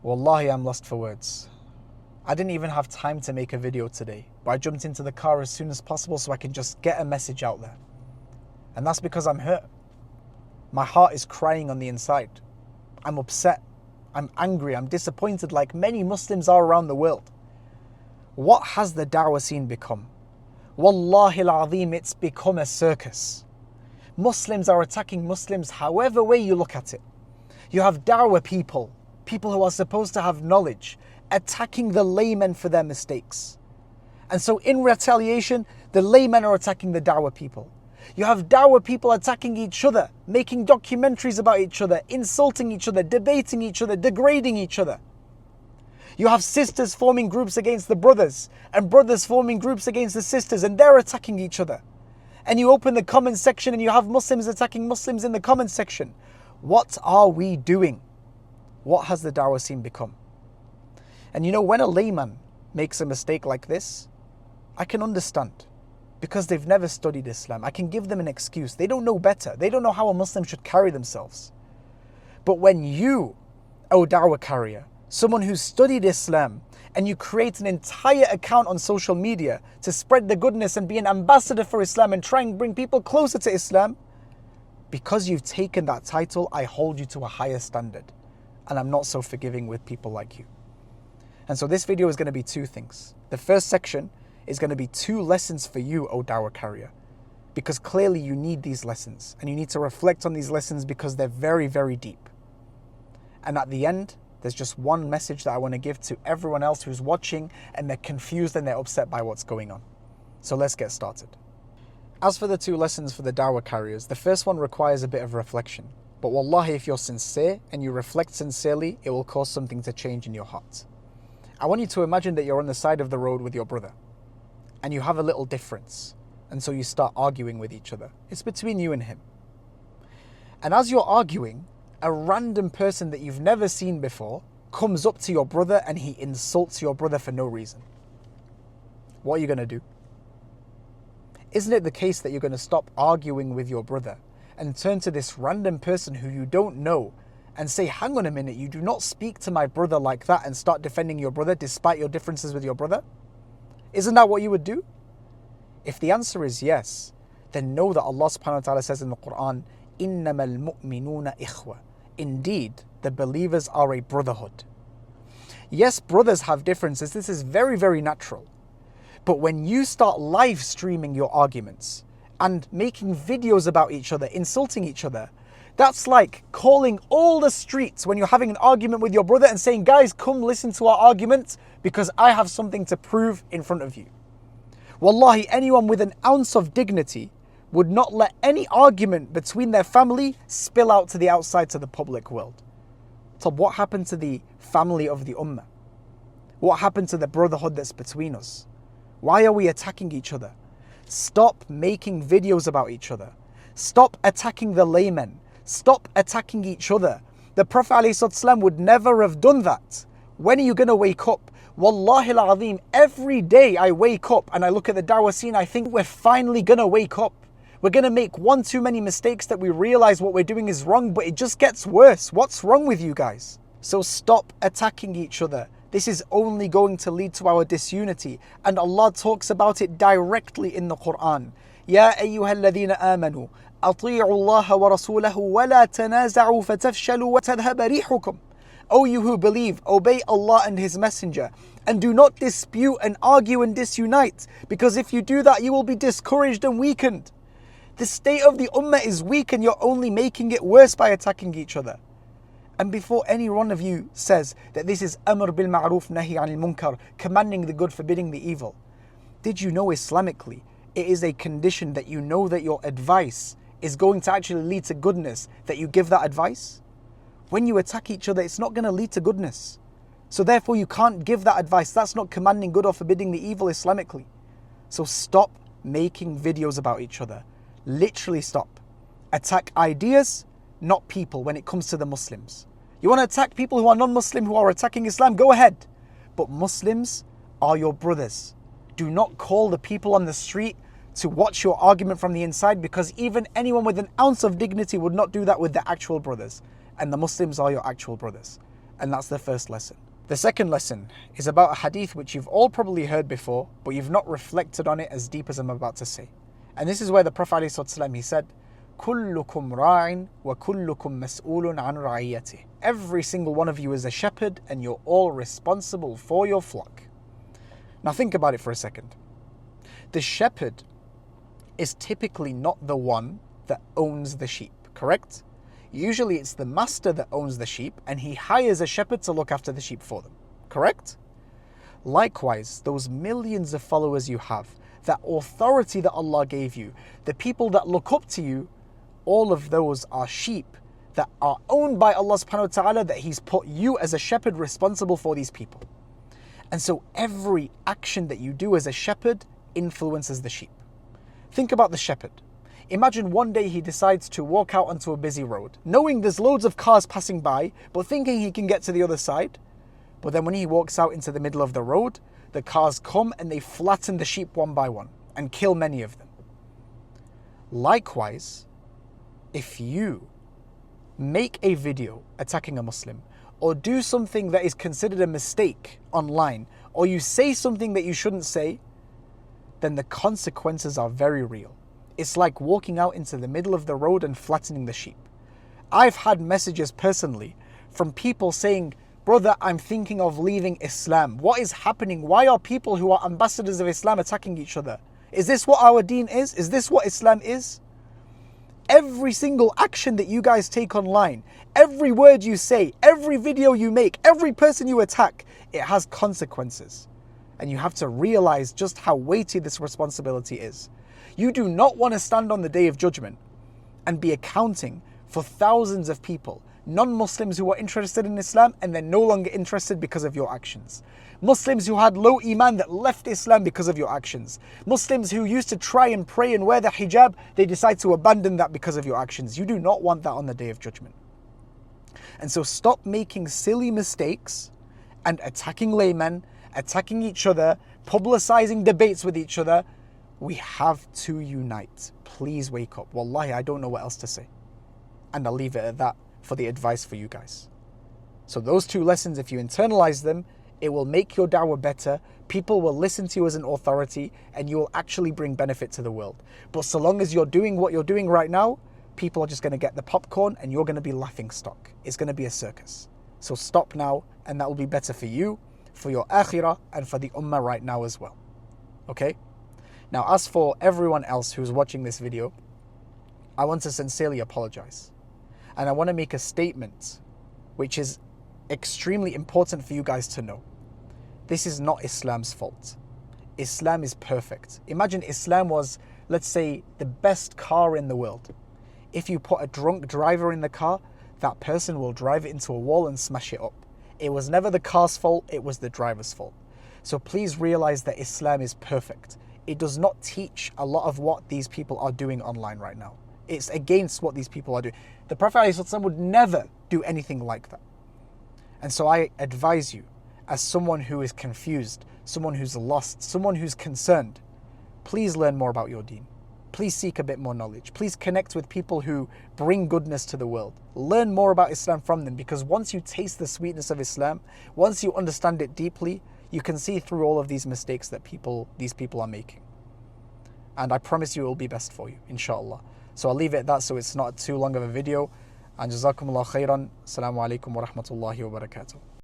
Wallahi, I'm lost for words. I didn't even have time to make a video today, but I jumped into the car as soon as possible so I can just get a message out there. And that's because I'm hurt. My heart is crying on the inside. I'm upset. I'm angry. I'm disappointed like many Muslims are around the world. What has the da'wah scene become? Wallahi al-azim, it's become a circus. Muslims are attacking Muslims however way you look at it. You have da'wah people who are supposed to have knowledge, attacking the laymen for their mistakes. And so in retaliation, the laymen are attacking the da'wah people. You have da'wah people attacking each other, making documentaries about each other, insulting each other, debating each other, degrading each other. You have sisters forming groups against the brothers, and brothers forming groups against the sisters, and they're attacking each other. And you open the comment section and you have Muslims attacking Muslims in the comment section. What are we doing? What has the da'wah scene become? And you know, when a layman makes a mistake like this, I can understand. Because they've never studied Islam. I can give them an excuse. They don't know better. They don't know how a Muslim should carry themselves. But when you, O da'wah carrier, someone who's studied Islam, and you create an entire account on social media to spread the goodness and be an ambassador for Islam and try and bring people closer to Islam, because you've taken that title, I hold you to a higher standard. And I'm not so forgiving with people like you. And so this video is going to be two things. The first section is going to be 2 lessons for you, O da'wah carrier. Because clearly you need these lessons. And you need to reflect on these lessons because they're very, very deep. And at the end, there's just one message that I want to give to everyone else who's watching and they're confused and they're upset by what's going on. So let's get started. As for the 2 lessons for the da'wah carriers, the first one requires a bit of reflection. But wallahi, if you're sincere and you reflect sincerely, it will cause something to change in your heart. I want you to imagine that you're on the side of the road with your brother and you have a little difference. And so you start arguing with each other. It's between you and him. And as you're arguing, a random person that you've never seen before comes up to your brother and he insults your brother for no reason. What are you going to do? Isn't it the case that you're going to stop arguing with your brother and turn to this random person who you don't know and say, hang on a minute, you do not speak to my brother like that, and start defending your brother despite your differences with your brother? Isn't that what you would do? If the answer is yes, then know that Allah subhanahu wa ta'ala says in the Quran, إِنَّمَا الْمُؤْمِنُونَ إِخْوَةٌ. Indeed, the believers are a brotherhood. Yes, brothers have differences. This is very, very natural. But when you start live streaming your arguments and making videos about each other, insulting each other, that's like calling all the streets when you're having an argument with your brother and saying, guys, come listen to our argument because I have something to prove in front of you. Wallahi, anyone with an ounce of dignity would not let any argument between their family spill out to the outside, to the public world. So what happened to the family of the ummah? What happened to the brotherhood that's between us? Why are we attacking each other? Stop making videos about each other. Stop attacking the laymen. Stop attacking each other. The Prophet ﷺ would never have done that. When are you going to wake up? Wallahi al-azim, every day I wake up and I look at the da'wah scene, I think we're finally going to wake up. We're going to make one too many mistakes that we realize what we're doing is wrong, but it just gets worse. What's wrong with you guys? So stop attacking each other. This is only going to lead to our disunity. And Allah talks about it directly in the Quran. Ya ayyuha alladhina amanu, ati'u Allah wa rasulahu wa la tanaza'u fatafshalu wa tadhhaba rihukum. O you who believe, obey Allah and His Messenger, and do not dispute and argue and disunite, because if you do that, you will be discouraged and weakened. The state of the ummah is weak and you're only making it worse by attacking each other. And before any one of you says that this is amr bil ma'ruf nahi anil munkar, commanding the good, forbidding the evil, did you know Islamically, it is a condition that you know that your advice is going to actually lead to goodness, that you give that advice? When you attack each other, it's not going to lead to goodness. So therefore you can't give that advice. That's not commanding good or forbidding the evil Islamically. So stop making videos about each other. Literally stop. Attack ideas, not people when it comes to the Muslims. You want to attack people who are non-Muslim, who are attacking Islam, go ahead. But Muslims are your brothers. Do not call the people on the street to watch your argument from the inside, because even anyone with an ounce of dignity would not do that with their actual brothers. And the Muslims are your actual brothers. And that's the first lesson. The second lesson is about a hadith which you've all probably heard before, but you've not reflected on it as deep as I'm about to say. And this is where the Prophet ﷺ, he said, كُلُّكُمْ رَاعٍ وَكُلُّكُمْ مَسْئُولٌ عَنْ رَعِيَّتِهِ. Every single one of you is a shepherd and you're all responsible for your flock. Now think about it for a second. The shepherd is typically not the one that owns the sheep, correct? Usually it's the master that owns the sheep and he hires a shepherd to look after the sheep for them, correct? Likewise, those millions of followers you have, that authority that Allah gave you, the people that look up to you, all of those are sheep that are owned by Allah subhanahu wa ta'ala, that He's put you as a shepherd responsible for these people. And so every action that you do as a shepherd influences the sheep. Think about the shepherd. Imagine one day he decides to walk out onto a busy road, knowing there's loads of cars passing by, but thinking he can get to the other side. But then when he walks out into the middle of the road, the cars come and they flatten the sheep one by one and kill many of them. Likewise, if you make a video attacking a Muslim, or do something that is considered a mistake online, or you say something that you shouldn't say, then the consequences are very real. It's like walking out into the middle of the road and flattening the sheep. I've had messages personally from people saying, brother, I'm thinking of leaving Islam. What is happening? Why are people who are ambassadors of Islam attacking each other? Is this what our deen is? Is this what Islam is? Every single action that you guys take online, every word you say, every video you make, every person you attack, it has consequences. And you have to realize just how weighty this responsibility is. You do not want to stand on the Day of Judgment and be accounting for thousands of people, non-Muslims who are interested in Islam and they're no longer interested because of your actions. Muslims who had low iman that left Islam because of your actions. Muslims who used to try and pray and wear the hijab, they decide to abandon that because of your actions. You do not want that on the Day of Judgment. And so stop making silly mistakes and attacking laymen, attacking each other, publicizing debates with each other. We have to unite. Please wake up. Wallahi, I don't know what else to say. And I'll leave it at that for the advice for you guys. So those two lessons, if you internalize them, it will make your da'wah better. People will listen to you as an authority and you will actually bring benefit to the world. But so long as you're doing what you're doing right now, people are just going to get the popcorn and you're going to be laughing stock. It's going to be a circus. So stop now, and that will be better for you, for your akhirah, and for the ummah right now as well. Okay? Now, as for everyone else who's watching this video, I want to sincerely apologize. And I want to make a statement which is extremely important for you guys to know. This is not Islam's fault. Islam is perfect. Imagine Islam was, let's say, the best car in the world. If you put a drunk driver in the car, that person will drive it into a wall and smash it up. It was never the car's fault, it was the driver's fault. So please realize that Islam is perfect. It does not teach a lot of what these people are doing online right now. It's against what these people are doing. The Prophet ﷺ would never do anything like that. And so I advise you, as someone who is confused, someone who's lost, someone who's concerned, please learn more about your deen. Please seek a bit more knowledge. Please connect with people who bring goodness to the world. Learn more about Islam from them, because once you taste the sweetness of Islam, once you understand it deeply, you can see through all of these mistakes that these people are making. And I promise you it will be best for you, inshallah. So I'll leave it at that so it's not too long of a video. And jazakumullah khairan. Assalamu alaikum wa rahmatullahi wa barakatuh.